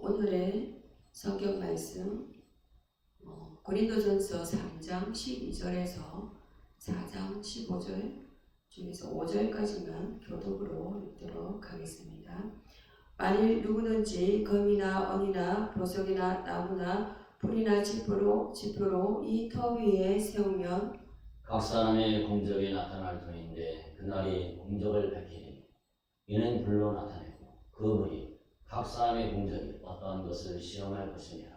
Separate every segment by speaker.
Speaker 1: 오늘의 성경 말씀 고린도전서 3장 12절에서 4장 15절 중에서 5절까지만 교독으로 읽도록 하겠습니다. 만일 누구든지 금이나 은이나 보석이나 나무나 풀이나 지표로 이 터 위에 세우면
Speaker 2: 각 사람의 공적이 나타날 터인데 그날이 공적을 밝히니 이는 불로 나타내고 그 불이 각 사람의 공적이 어떠한 것을 시험할 것이니라.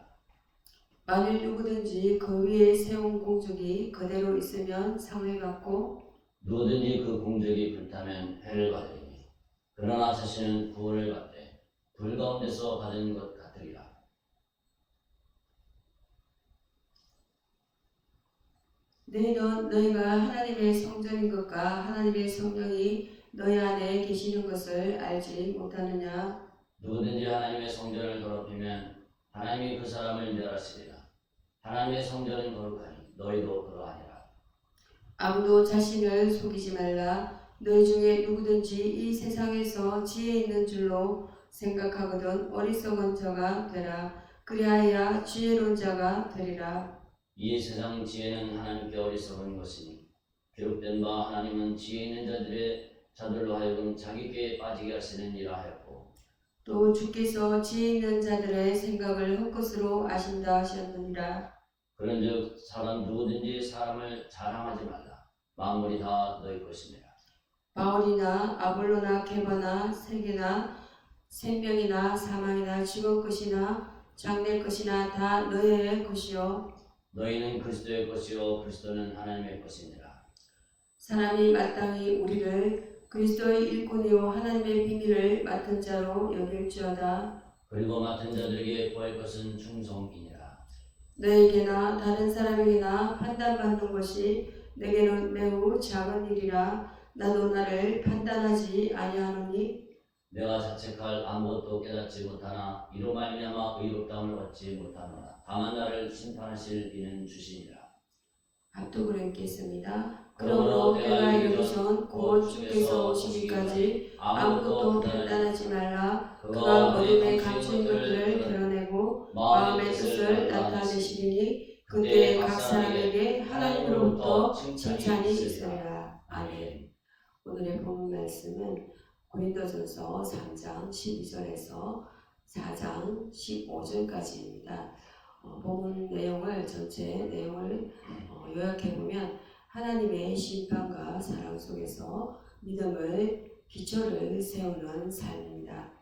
Speaker 1: 만일 누구든지 그 위에 세운 공적이 그대로 있으면 상을 받고
Speaker 2: 누구든지 그 공적이 불타면 해를 받으리니 그러나 자신은 구원을 받되 불 가운데서 받은 것 같으리라.
Speaker 1: 너희는 너희가 하나님의 성전인 것과 하나님의 성령이 너희 안에 계시는 것을 알지 못하느냐?
Speaker 2: 누구든지 하나님의 성전을 더럽히면 하나님이 그 사람을 멸하시리라. 하나님의 성전은 거룩하니 너희도 그러하니라.
Speaker 1: 아무도 자신을 속이지 말라. 너희 중에 누구든지 이 세상에서 지혜 있는 줄로 생각하거든 어리석은 자가 되라. 그리하여 지혜로운 자가 되리라.
Speaker 2: 이 세상 지혜는 하나님께 어리석은 것이니 기록된 바 하나님은 지혜 있는 자들로 하여금 자기께 빠지게 하시느니라 하였고
Speaker 1: 또 주께서 지혜 있는 자들의 생각을 헛것으로 아신다 하셨느니라.
Speaker 2: 그런즉 사람 누구든지 사람을 자랑하지 말라. 만물이 다 너희 것이니라.
Speaker 1: 바울이나 아볼로나 게바나 세계나 생명이나 사망이나 지옥 것이나 장래 것이나 다 너희의 것이요
Speaker 2: 너희는 그리스도의 것이요 그리스도는 하나님의 것이니라.
Speaker 1: 사람이 마땅히 우리를 그리스도의 일꾼이요 하나님의 비밀을 맡은 자로 여길지어다.
Speaker 2: 그리고 맡은 자들에게 구할 것은 충성이니라.
Speaker 1: 너에게나 다른 사람에게나 판단받는 것이 내게는 매우 작은 일이라. 나도 나를 판단하지 아니하노니
Speaker 2: 내가 자책할 아무것도 깨닫지 못하나 이로 말미암아 의롭다함을 얻지 못하노라. 다만 나를 심판하실 이는 주시니라.
Speaker 1: 합독을 읽겠습니다. 그러므로 때가 이르기 전 곧 주께서 오시기까지 아무것도 판단하지 말라. 그가 어둠에 감춘 것들을 드러내고 마음의 뜻을 나타내시리니 그때 각 사람에게 하나님으로부터 칭찬이 있으리라. 아멘. 오늘의 본문 말씀은 고린도전서 3장 12절에서 4장 15절까지입니다. 본문 내용을 전체 내용을 요약해보면 하나님의 심판과 사랑 속에서 믿음을 기초를 세우는 삶입니다.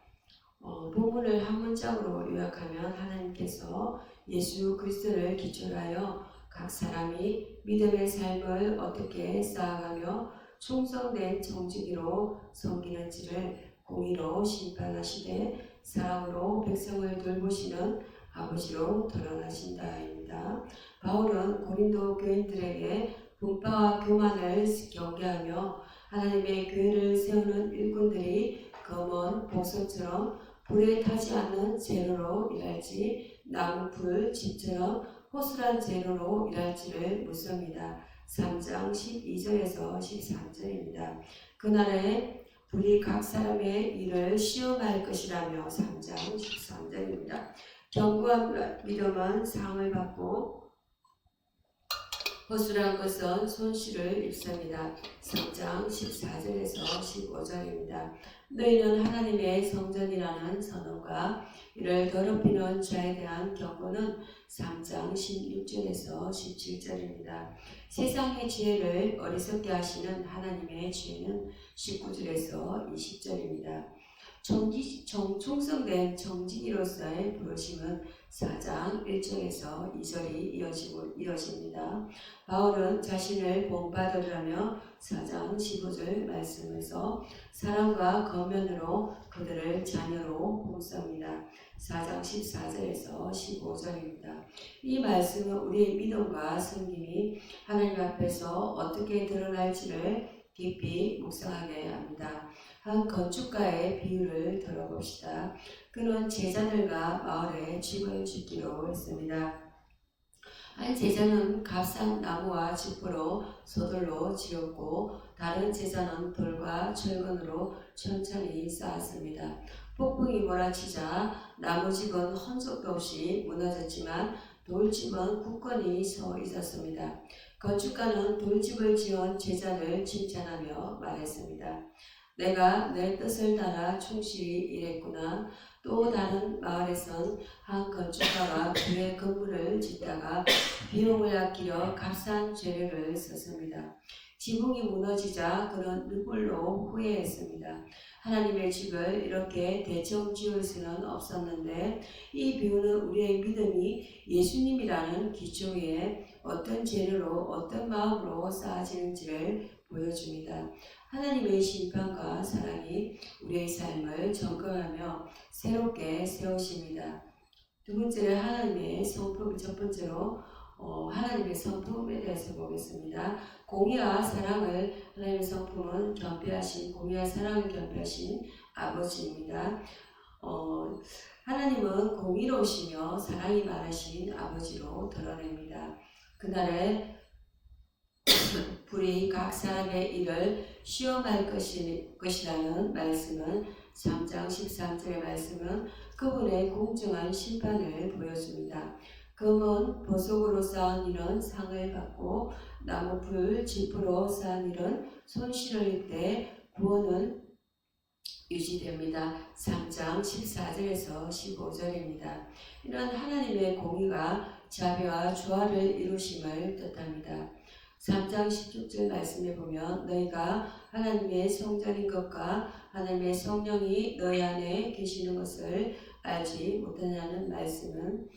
Speaker 1: 본문을 한 문장으로 요약하면 하나님께서 예수 그리스도를 기초로 하여 각 사람이 믿음의 삶을 어떻게 쌓아가며 충성된 정직으로 섬기는지를 공의로 심판하시되 사랑으로 백성을 돌보시는 아버지로 드러나신다입니다. 바울은 고린도 교인들에게 분파와 교만을 경계하며 하나님의 교회를 세우는 일꾼들이 검은 복선처럼 불에 타지 않는 재료로 일할지 나무풀 집처럼 호술한 재료로 일할지를 묻습니다. 3장 12절에서 13절입니다. 그날에 불이 각 사람의 일을 시험할 것이라며 3장 13절입니다. 견고한 믿음은 상을 받고 허술한 것은 손실을 입습니다. 3장 14절에서 15절입니다. 너희는 하나님의 성전이라는 선언과 이를 더럽히는 자에 대한 경고는 3장 16절에서 17절입니다. 세상의 지혜를 어리석게 하시는 하나님의 지혜는 19절에서 20절입니다. 충성된 정직이로서의 부르심은 4장 1절에서 2절이 이어집니다. 바울은 자신을 본받으라며 4장 15절 말씀에서 사랑과 검연으로 그들을 자녀로 봉사합니다. 4장 14절에서 15절입니다. 이 말씀은 우리의 믿음과 섬김이 하나님 앞에서 어떻게 드러날지를 깊이 묵상하게 합니다. 한 건축가의 비유를 들어봅시다. 그는 제자들과 마을에 집을 짓기로 했습니다. 한 제자는 값싼 나무와 지퍼로 서둘러 지었고 다른 제사는 돌과 철근으로 천천히 쌓았습니다. 폭풍이 몰아치자 나무집은 흔적도 없이 무너졌지만 돌집은 굳건히 서 있었습니다. 건축가는 돌집을 지은 제자를 칭찬하며 말했습니다. 내가 내 뜻을 따라 충실히 일했구나. 또 다른 마을에선 한 건축가가 교회 건물을 짓다가 비용을 아끼려 값싼 재료를 썼습니다. 지붕이 무너지자 그는 눈물로 후회했습니다. 하나님의 집을 이렇게 대충 지을 수는 없었는데 이 비유는 우리의 믿음이 예수님이라는 기초 위에 어떤 재료로 어떤 마음으로 쌓아지는지를 보여줍니다. 하나님의 심판과 사랑이 우리의 삶을 점검하며 새롭게 세우십니다. 두 번째로 하나님의 성품, 첫 번째로 하나님의 성품에 대해서 보겠습니다. 공의와 사랑을 하나님의 성품은 공의와 사랑을 겸비하신 아버지입니다. 하나님은 공의로우시며 사랑이 많으신 아버지로 드러냅니다. 그날에 불이 각 사람의 일을 시험할 것이라는 말씀은 3장 13절의 말씀은 그분의 공정한 심판을 보여줍니다. 금은 보석으로 쌓은 일은 상을 받고 나무풀 지프로 쌓은 일은 손실을 입되 구원은 유지됩니다. 3장 14절에서 15절입니다. 이런 하나님의 공의가 자비와 조화를 이루심을 뜻합니다. 3장 16절 말씀에 보면 너희가 하나님의 성전인 것과 하나님의 성령이 너희 안에 계시는 것을 알지 못하냐는 말씀은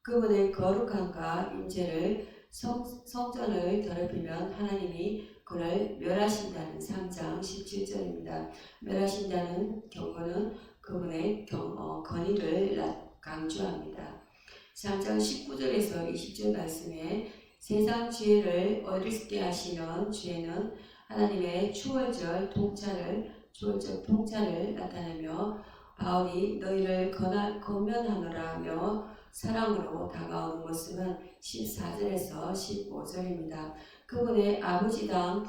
Speaker 1: 그분의 거룩함과 임재를 성전을 더럽히면 하나님이 그를 멸하신다는 3장 17절입니다. 멸하신다는 경고는 그분의 권위를 강조합니다. 3장 19절에서 20절 말씀에 세상 지혜를 어리석게 하시는 죄는 하나님의 초월적 통찰을 나타내며 바울이 너희를 건면하노라며 사랑으로 다가오는 모습은 14절에서 15절입니다. 그분의 아버지다운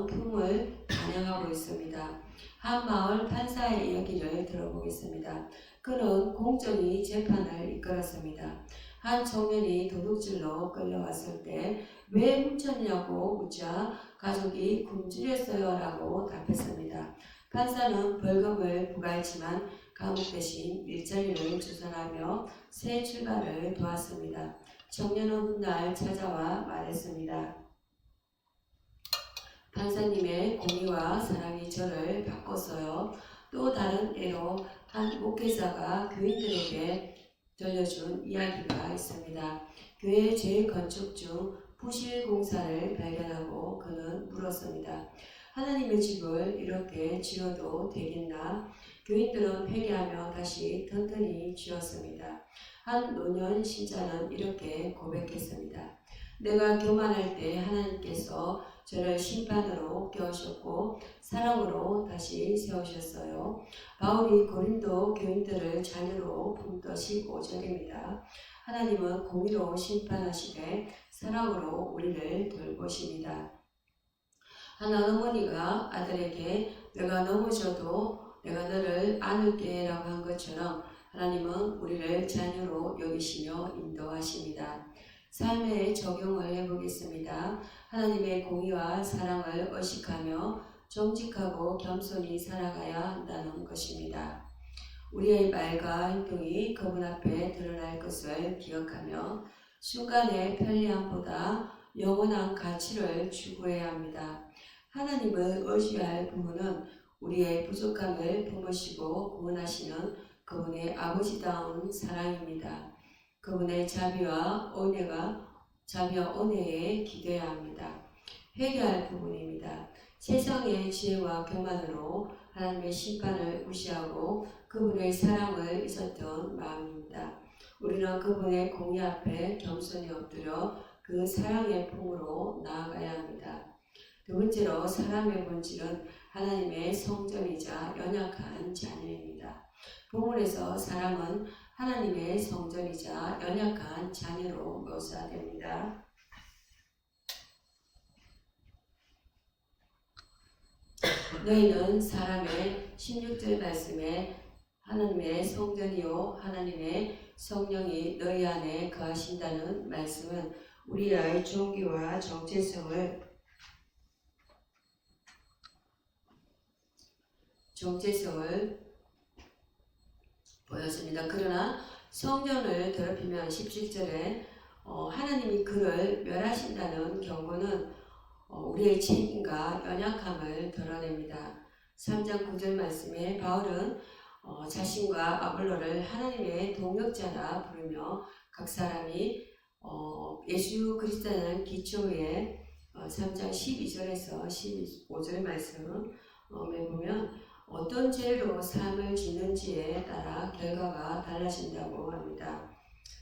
Speaker 1: 품을 반영하고 있습니다. 한 마을 판사의 이야기를 들어보겠습니다. 그는 공정히 재판을 이끌었습니다. 한 청년이 도둑질로 끌려왔을 때 왜 훔쳤냐고 묻자 가족이 굶주렸어요 라고 답했습니다. 판사는 벌금을 부과했지만 감옥 대신 일자리를 주선하며 새 출발을 도왔습니다. 청년은 훗날 찾아와 말했습니다. 판사님의 공의와 사랑이 저를 바꿨어요. 또 다른 예로 한 목회자가 교인들에게 들려준 이야기가 있습니다. 교회 재건축 중 부실 공사를 발견하고 그는 물었습니다. 하나님의 집을 이렇게 지어도 되겠나? 교인들은 회개하며 다시 튼튼히 지었습니다. 한 노년 신자는 이렇게 고백했습니다. 내가 교만할 때 하나님께서 저를 심판으로 깨우셨고 사랑으로 다시 세우셨어요. 바울이 고린도 교인들을 자녀로 품던 15절입니다. 하나님은 공의로 심판하시되 사랑으로 우리를 돌보십니다. 한 어머니가 아들에게 내가 넘어져도 내가 너를 안을게 라고 한 것처럼 하나님은 우리를 자녀로 여기시며 인도하십니다. 삶에 적용을 해보겠습니다. 하나님의 공의와 사랑을 의식하며 정직하고 겸손히 살아가야 한다는 것입니다. 우리의 말과 행동이 그분 앞에 드러날 것을 기억하며 순간의 편리함보다 영원한 가치를 추구해야 합니다. 하나님을 의지할 부모는 우리의 부족함을 품으시고 구원하시는 그분의 아버지다운 사랑입니다. 그분의 자비와 은혜에 기대해야 합니다. 회개할 부분입니다. 세상의 지혜와 교만으로 하나님의 심판을 무시하고 그분의 사랑을 잊었던 마음입니다. 우리는 그분의 공의 앞에 겸손히 엎드려 그 사랑의 품으로 나아가야 합니다. 두 번째로 사람의 본질은 하나님의 성전이자 연약한 자녀입니다. 본문에서 사람은 하나님의 성전이자 연약한 자녀로 묘사됩니다. 너희는 사람의 16절 말씀에 하나님의 성전이요 하나님의 성령이 너희 안에 거하신다는 말씀은 우리의 종기와 정체성을 보였습니다. 그러나 성전을 더럽히면 17절에 하나님이 그를 멸하신다는 경고는 우리의 책임과 연약함을 드러냅니다. 3장 9절 말씀에 바울은 자신과 아볼로를 하나님의 동역자라 부르며 각 사람이 예수 그리스도라는 기초 위에 3장 12절에서 15절 말씀을 보면 어떤 죄로 삶을 짓는지에 따라 결과가 달라진다고 합니다.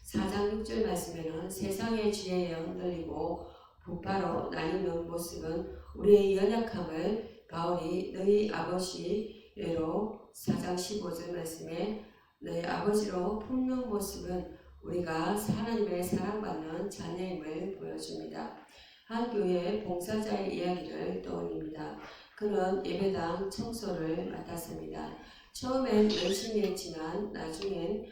Speaker 1: 4장 6절 말씀에는 세상의 지혜에 흔들리고 부파로 나뉘는 모습은 우리의 연약함을 바울이 너희 아버지로 4장 15절 말씀에 너희 아버지로 품는 모습은 우리가 하나님의 사랑받는 자녀임을 보여줍니다. 한 교회 봉사자의 이야기를 떠올립니다. 그는 예배당 청소를 맡았습니다. 처음엔 열심히 했지만 나중엔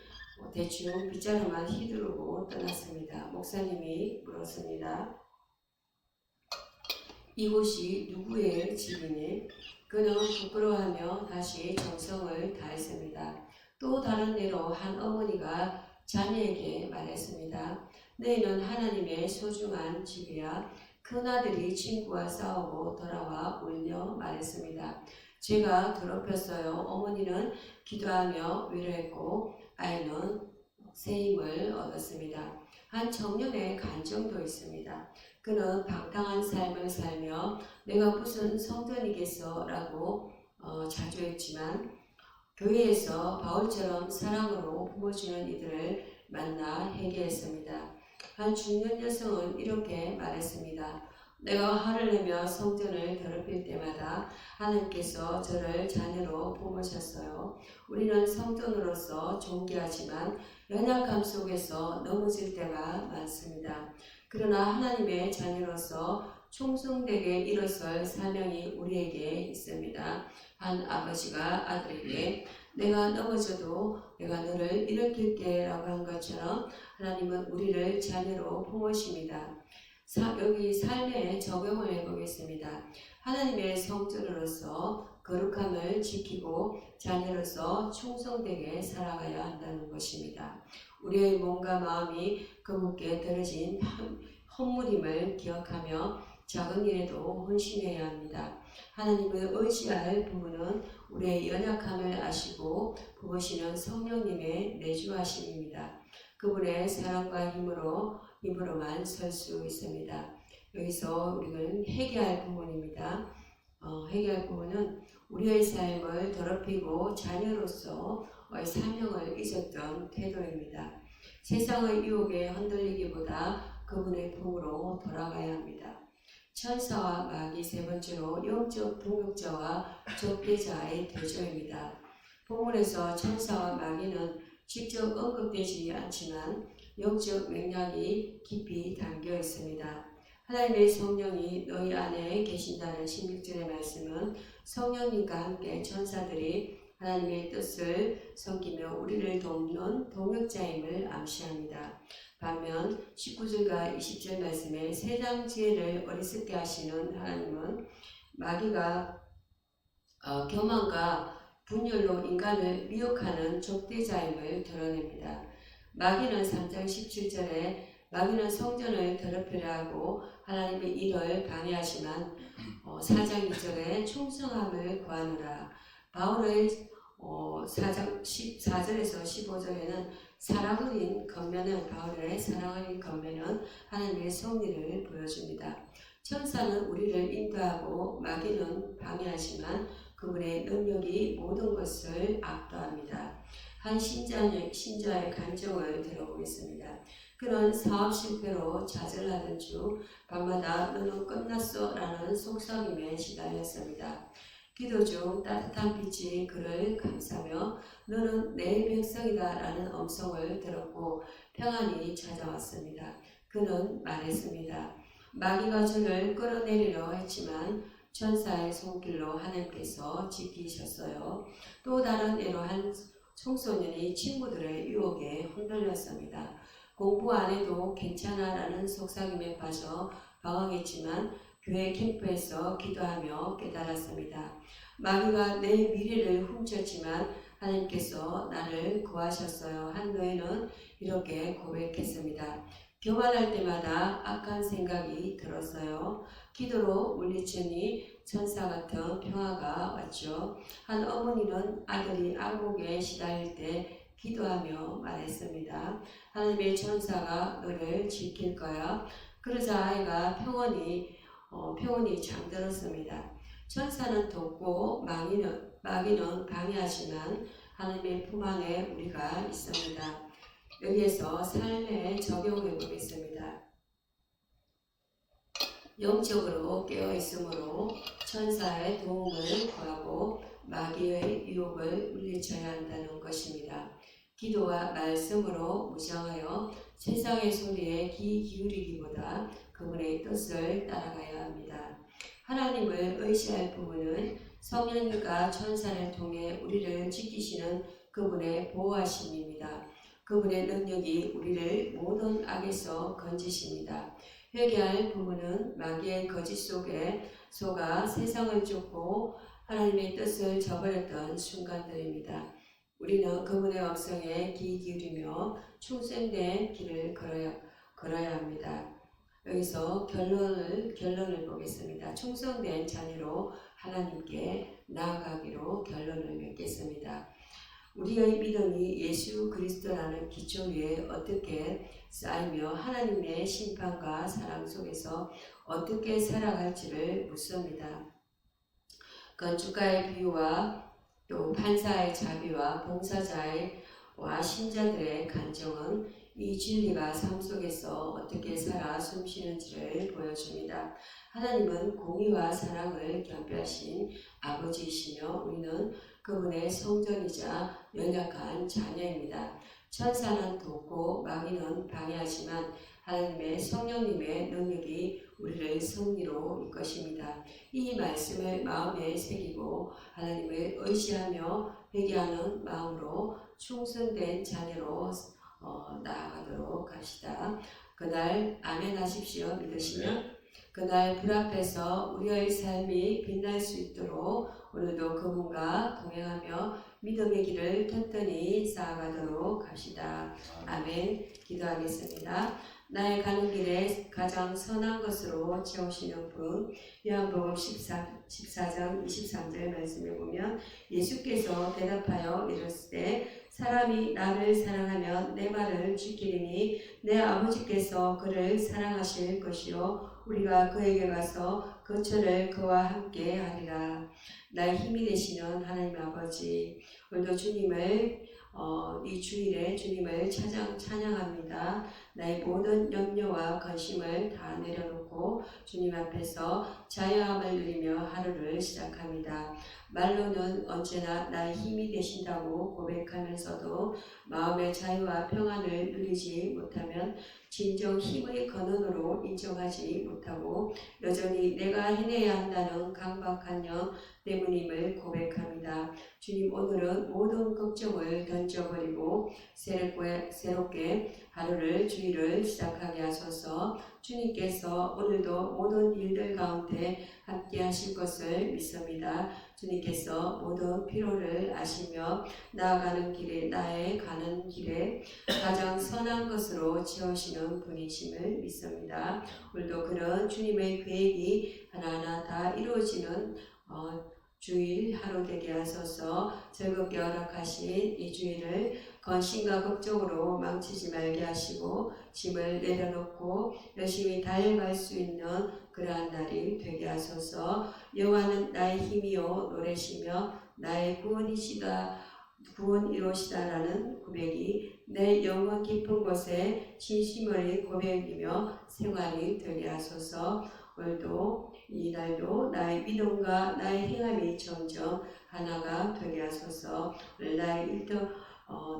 Speaker 1: 대충 빗자루만 휘두르고 떠났습니다. 목사님이 물었습니다. 이곳이 누구의 집이니? 그는 부끄러워하며 다시 정성을 다했습니다. 또 다른 예로 한 어머니가 자녀에게 말했습니다. 너희는 하나님의 소중한 집이야. 큰아들이 친구와 싸우고 돌아와 울며 말했습니다. 제가 더럽혔어요. 어머니는 기도하며 위로했고 아이는 새 힘을 얻었습니다. 한 청년의 간증도 있습니다. 그는 방탕한 삶을 살며 내가 무슨 성전이겠어 라고 자주 했지만 교회에서 바울처럼 사랑으로 품어주는 이들을 만나 회개했습니다. 한 중년 여성은 이렇게 말했습니다. 내가 화를 내며 성전을 더럽힐 때마다 하나님께서 저를 자녀로 품으셨어요. 우리는 성전으로서 존귀하지만 연약함 속에서 넘어질 때가 많습니다. 그러나 하나님의 자녀로서 충성되게 일어설 사명이 우리에게 있습니다. 한 아버지가 아들에게 내가 넘어져도 내가 너를 일으킬게 라고 한 것처럼 하나님은 우리를 자녀로 품으십니다. 여기 삶에 적용을 해보겠습니다. 하나님의 성전으로서 거룩함을 지키고 자녀로서 충성되게 살아가야 한다는 것입니다. 우리의 몸과 마음이 거룩게 들어진 헌물임을 기억하며 작은 일에도 헌신해야 합니다. 하나님을 의지할 부모는 우리의 연약함을 아시고 부으시는 성령님의 내주하심입니다. 그분의 사랑과 힘으로만 설 수 있습니다. 여기서 우리는 회개할 부분입니다. 회개할 부분은 우리의 삶을 더럽히고 자녀로서의 사명을 잊었던 태도입니다. 세상의 유혹에 흔들리기보다 그분의 품으로 돌아가야 합니다. 천사와 마귀 세 번째로 영적 동역자와 적대자의 대조입니다. 본문에서 천사와 마귀는 직접 언급되지 않지만 영적 맥락이 깊이 담겨 있습니다. 하나님의 성령이 너희 안에 계신다는 16절의 말씀은 성령님과 함께 천사들이 하나님의 뜻을 섬기며 우리를 돕는 동역자임을 암시합니다. 반면 19절과 20절 말씀에 세상 지혜를 어리석게 하시는 하나님은 마귀가 교만과 분열로 인간을 미혹하는 적대자임을 드러냅니다. 마귀는 3장 17절에 마귀는 성전을 더럽히려 하고 하나님의 일을 방해하지만 4장 2절에 충성함을 구하노라. 바울의 4장 14절에서 15절에는 사랑의 겉면은 바울의 사랑의 겉면은 하나님의 섭리를 보여줍니다. 천사는 우리를 인도하고 마귀는 방해하지만 그분의 능력이 모든 것을 압도합니다. 한 신자의 간증을 들어보겠습니다. 그는 사업 실패로 좌절하던 중 밤마다 너는 끝났어 라는 속삭임에 시달렸습니다. 기도 중 따뜻한 빛이 그를 감싸며 너는 내 백성이다 라는 음성을 들었고 평안이 찾아왔습니다. 그는 말했습니다. 마귀가 저를 끌어내리려 했지만 천사의 손길로 하나님께서 지키셨어요. 또 다른 예로 한 청소년이 친구들의 유혹에 흔들렸습니다. 공부 안 해도 괜찮아라는 속삭임에 빠져 방황했지만 교회 캠프에서 기도하며 깨달았습니다. 마귀가 내 미래를 훔쳤지만 하나님께서 나를 구하셨어요. 한 노예는 이렇게 고백했습니다. 교만할 때마다 악한 생각이 들었어요. 기도로 물리치니 천사 같은 평화가 왔죠. 한 어머니는 아들이 악몽에 시달릴 때 기도하며 말했습니다. 하나님의 천사가 너를 지킬 거야. 그러자 아이가 평온히 잠들었습니다. 천사는 돕고 마귀는 방해하지만 하나님의 품 안에 우리가 있습니다. 여기에서 삶에 적용해 보겠습니다. 영적으로 깨어있으므로 천사의 도움을 구하고 마귀의 유혹을 물리쳐야 한다는 것입니다. 기도와 말씀으로 무장하여 세상의 소리에 귀 기울이기보다 그분의 뜻을 따라가야 합니다. 하나님을 의지할 부분은 성령님과 천사를 통해 우리를 지키시는 그분의 보호하심입니다. 그분의 능력이 우리를 모든 악에서 건지십니다. 회개할 부분은 마귀의 거짓 속에 속아 세상을 쫓고 하나님의 뜻을 저버렸던 순간들입니다. 우리는 그분의 음성에 귀 기울이며 충성된 길을 걸어야 합니다. 여기서 결론을 보겠습니다. 충성된 자녀로 하나님께 나아가기로 결론을 맺겠습니다. 우리의 믿음이 예수 그리스도라는 기초 위에 어떻게 쌓이며 하나님의 심판과 사랑 속에서 어떻게 살아갈지를 묻습니다. 건축가의 비유와 또 판사의 자비와 봉사자와 신자들의 간정은 이 진리가 삶 속에서 어떻게 살아 숨쉬는지를 보여줍니다. 하나님은 공의와 사랑을 겸비하신 아버지이시며 우리는 그분의 성전이자 연약한 자녀입니다. 천사는 돕고 마귀는 방해하지만 하나님의 성령님의 능력이 우리를 승리로 이끄십니다. 이 말씀을 마음에 새기고 하나님을 의지하며 회개하는 마음으로 충성된 자녀로 나아가도록 합시다. 그날 아멘 하십시오. 믿으시면 그날 불 앞에서 우리의 삶이 빛날 수 있도록 오늘도 그분과 동행하며 믿음의 길을 튼튼히 쌓아가도록 합시다. 아멘. 기도하겠습니다. 나의 가는 길에 가장 선한 것으로 채우시는 분, 요한복음 14장 23절 말씀에 보면 예수께서 대답하여 이르시되 사람이 나를 사랑하면 내 말을 지키리니 내 아버지께서 그를 사랑하실 것이요 우리가 그에게 가서 거처를 그와 함께 하리라. 나의 힘이 되시는 하나님 아버지, 오늘도 주님을 이 주일에 주님을 찬양합니다. 나의 모든 염려와 근심을 다 내려놓고 주님 앞에서 자유함을 누리며 하루를 시작합니다. 말로는 언제나 나의 힘이 되신다고 고백하면서도 마음의 자유와 평안을 누리지 못하면 진정 힘의 근원으로 인정하지 못하고 여전히 내가 해내야 한다는 강박한 영 때문임을 고백합니다. 주님, 오늘은 모든 걱정을 던져버리고 새롭게 하루를 주일을 시작하게 하소서. 주님께서 오늘도 모든 일들 가운데 함께 하실 것을 믿습니다. 주님께서 모든 피로를 아시며 나아가는 길에 나의 가는 길에 가장 선한 것으로 채우시는 분이심을 믿습니다. 오늘도 그런 주님의 계획이 하나하나 다 이루어지는 주일 하루 되게 하소서. 즐겁게 허락하신 이 주일을 건심과 걱정으로 망치지 말게 하시고 짐을 내려놓고 열심히 달려갈 수 있는 그러한 날이 되게 하소서. 여호와는 나의 힘이요 노래시며 나의 구원이로시다라는 고백이 내 영혼 깊은 곳에 진심의 고백이며 생활이 되게 하소서. 오늘도 이 날도 나의 믿음과 나의 행함이 점점 하나가 되게 하소서. 오늘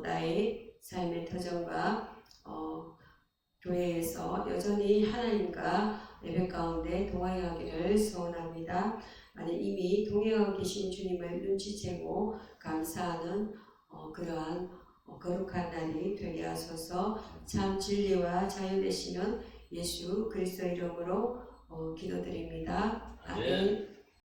Speaker 1: 나의 삶의 터전과 교회에서 여전히 하나님과 예배 가운데 동행하기를 소원합니다. 아니 이미 동행하고 계신 주님을 눈치채고 감사하는 그러한 거룩한 날이 되게 하소서. 참 진리와 자유 되시는 예수 그리스도 이름으로 기도드립니다. 아멘.